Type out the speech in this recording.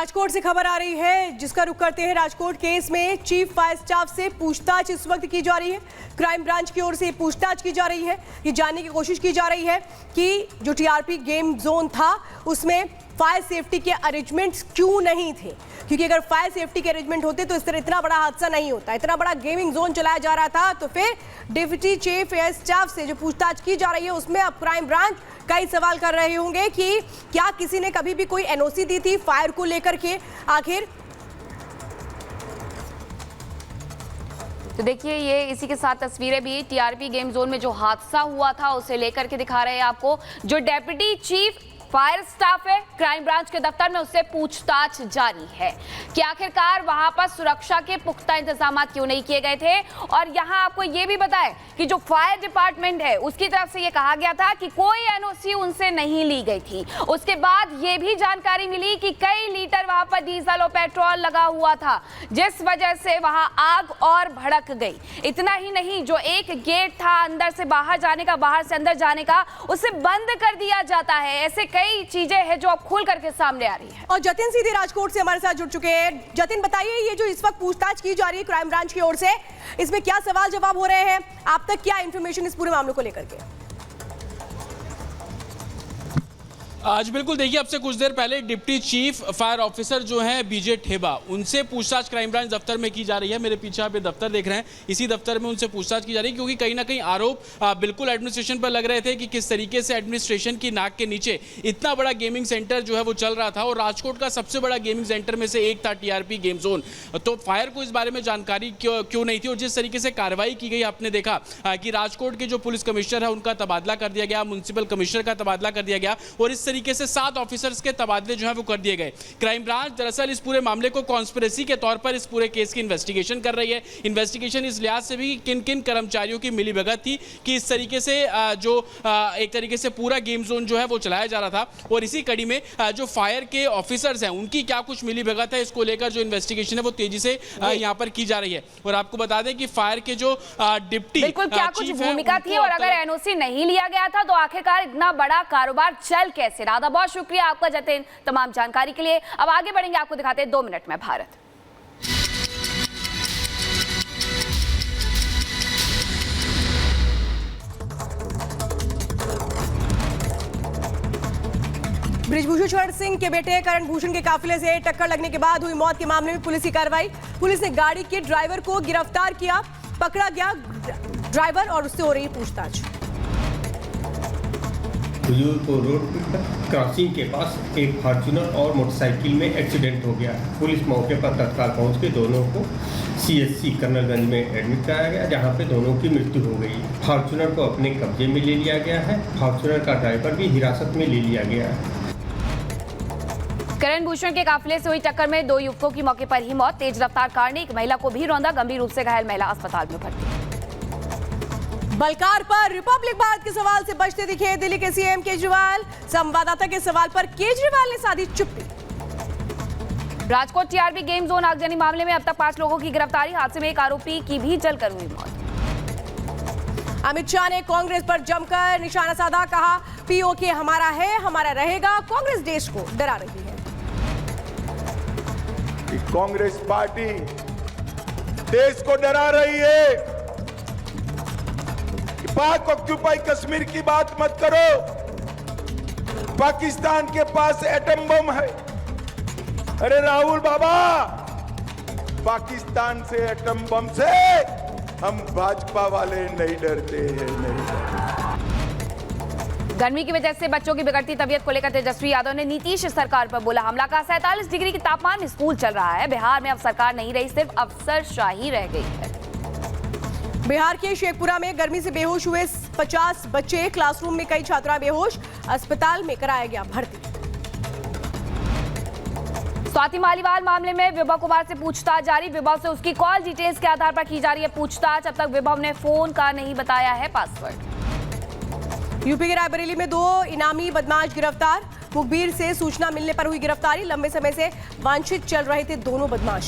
राजकोट से खबर आ रही है जिसका रुख करते हैं। राजकोट केस में चीफ फायर स्टाफ से पूछताछ इस वक्त की जा रही है। क्राइम ब्रांच की ओर से पूछताछ की जा रही है। ये जानने की कोशिश की जा रही है कि जो टीआरपी गेम जोन था उसमें फायर सेफ्टी के अरेंजमेंट्स क्यों नहीं थे, क्योंकि अगर फायर सेफ्टी के अरेंजमेंट होते तो इस तरह इतना बड़ा हादसा नहीं होता। इतना बड़ा गेमिंग जोन चलाया जा रहा था। तो फिर डिप्टी चीफ फायर स्टाफ से जो पूछताछ की जा रही है उसमें अब क्राइम ब्रांच कई सवाल कर रहे होंगे कि क्या किसी ने कभी भी कोई एनओसी दी थी फायर को लेकर के। आखिर तो देखिए ये इसी के साथ तस्वीरें भी टीआरपी गेम जोन में जो हादसा हुआ था उसे लेकर के दिखा रहे हैं आपको। जो डेप्यूटी चीफ फायर स्टाफ है क्राइम ब्रांच के दफ्तर में, उससे पूछताछ जारी है कि आखिरकार वहां पर सुरक्षा के पुख्ता इंतजाम क्यों नहीं किए गए थे। और यहां आपको यह भी बताएं कि जो फायर डिपार्टमेंट है उसकी तरफ से यह कहा गया था कि कोई एनओसी उनसे नहीं ली गई थी। उसके बाद यह भी जानकारी मिली कि कई लीटर वहां पर डीजल और पेट्रोल लगा हुआ था, जिस वजह से वहां आग और भड़क गई। इतना ही नहीं, जो एक गेट था अंदर से बाहर जाने का, बाहर से अंदर जाने का, उसे बंद कर दिया जाता है। ऐसे कई चीजें हैं जो अब खुल करके सामने आ रही है। और जतिन सीधे राजकोट से हमारे साथ जुड़ चुके हैं। जतिन बताइए, ये जो इस वक्त पूछताछ की जा रही है क्राइम ब्रांच की ओर से, इसमें क्या सवाल जवाब हो रहे हैं? आप तक क्या इंफॉर्मेशन इस पूरे मामले को लेकर के? आज बिल्कुल देखिए, अब से कुछ देर पहले डिप्टी चीफ फायर ऑफिसर जो हैं बीजे ठेबा, उनसे पूछताछ क्राइम ब्रांच दफ्तर में की जा रही है। मेरे पीछे आप दफ्तर देख रहे हैं, इसी दफ्तर में उनसे पूछताछ की जा रही है, क्योंकि कहीं ना कहीं आरोप बिल्कुल एडमिनिस्ट्रेशन पर लग रहे थे कि किस तरीके से एडमिनिस्ट्रेशन की नाक के नीचे इतना बड़ा गेमिंग सेंटर जो है वो चल रहा था। और राजकोट का सबसे बड़ा गेमिंग सेंटर में से एक था टीआरपी गेम जोन। तो फायर को इस बारे में जानकारी क्यों नहीं थी, और जिस तरीके से कार्रवाई की गई, आपने देखा कि राजकोट के जो पुलिस कमिश्नर है उनका तबादला कर दिया गया, म्युनिसिपल कमिश्नर का तबादला कर दिया गया, और इस तरीके से 7 ऑफिसर्स के तबादले जो है वो कर दिए गए। क्राइम ब्रांच दरअसल इस पूरे मामले को कॉन्स्पिरेसी के तौर पर इस पूरे केस की इन्वेस्टिगेशन कर रही है। इन्वेस्टिगेशन इस लिहाज से भी किन किन कर्मचारियों की मिलीभगत थी कि इस तरीके से जो एक तरीके से पूरा गेम जोन जो है वो चलाया जा रहा था, और इसी कड़ी में जो फायर के ऑफिसर्स हैं उनकी क्या कुछ मिलीभगत है, इसको लेकर जो इन्वेस्टिगेशन है वो तेजी से यहाँ पर की जा रही है। और आपको बता दें कि फायर के जो डिप्टी बिल्कुल क्या कुछ भूमिका थी, और अगर एनओसी नहीं लिया गया था तो आखिरकार इतना बड़ा कारोबार चल कैसे रहा था। बहुत शुक्रिया आपका जतिन तमाम जानकारी के लिए। अब आगे बढ़ेंगे, आपको दिखाते हैं 2 मिनट में भारत। बृजभूषण सिंह के बेटे करण भूषण के काफिले से टक्कर लगने के बाद हुई मौत के मामले में पुलिस की कार्रवाई। पुलिस ने गाड़ी के ड्राइवर को गिरफ्तार किया, पकड़ा गया ड्राइवर और उससे हो रही पूछताछ। रोड क्रॉसिंग के पास एक फॉर्च्यूनर और मोटरसाइकिल में एक्सीडेंट हो गया। पुलिस मौके पर तत्काल पहुंच के दोनों को सीएचसी कर्नलगंज में एडमिट कराया गया, जहां पे दोनों की मृत्यु हो गई। फॉर्च्यूनर को अपने कब्जे में ले लिया गया है। फॉर्च्यूनर का ड्राइवर भी हिरासत में ले लिया गया है। करण भूषण के काफिले से हुई टक्कर में 2 युवकों की मौके पर ही मौत। तेज रफ्तार कार ने एक महिला को भी रौंदा, गंभीर रूप से घायल महिला अस्पताल में भर्ती। बलकार पर रिपब्लिक भारत के सवाल से बचते दिखे दिल्ली के सीएम केजरीवाल। संवाददाता के सवाल पर केजरीवाल ने साधी चुप्पी। राजकोट टीआरपी गेम जोन आगजनी मामले में अब तक 5 लोगों की गिरफ्तारी। हादसे में एक आरोपी की भी जलकर हुई मौत। अमित शाह ने कांग्रेस पर जमकर निशाना साधा, कहा पीओके हमारा है, हमारा रहेगा। कांग्रेस देश को डरा रही है। कांग्रेस पार्टी देश को डरा रही है। पाक ऑक्यूपाई कश्मीर की बात मत करो। पाकिस्तान के पास एटम बम है। अरे राहुल बाबा, पाकिस्तान से एटम बम से हम भाजपा वाले नहीं डरते हैं, नहीं डरते। गर्मी की वजह से बच्चों की बिगड़ती तबीयत को लेकर तेजस्वी यादव ने नीतीश सरकार पर बोला हमला। का 47 डिग्री के तापमान में स्कूल चल रहा है। बिहार में अब सरकार नहीं रही, सिर्फ अफसरशाही रह गई है। बिहार के शेखपुरा में गर्मी से बेहोश हुए 50 बच्चे। क्लासरूम में कई छात्रा बेहोश, अस्पताल में कराया गया भर्ती। स्वाति मालीवाल मामले में विभव कुमार से पूछताछ जारी। विभव से उसकी कॉल डिटेल्स के आधार पर की जा रही है पूछताछ। अब तक विभव ने फोन का नहीं बताया है पासवर्ड। यूपी के रायबरेली में 2 इनामी बदमाश गिरफ्तार। मुखबिर से सूचना मिलने पर हुई गिरफ्तारी। लंबे समय से वांछित चल रहे थे दोनों बदमाश।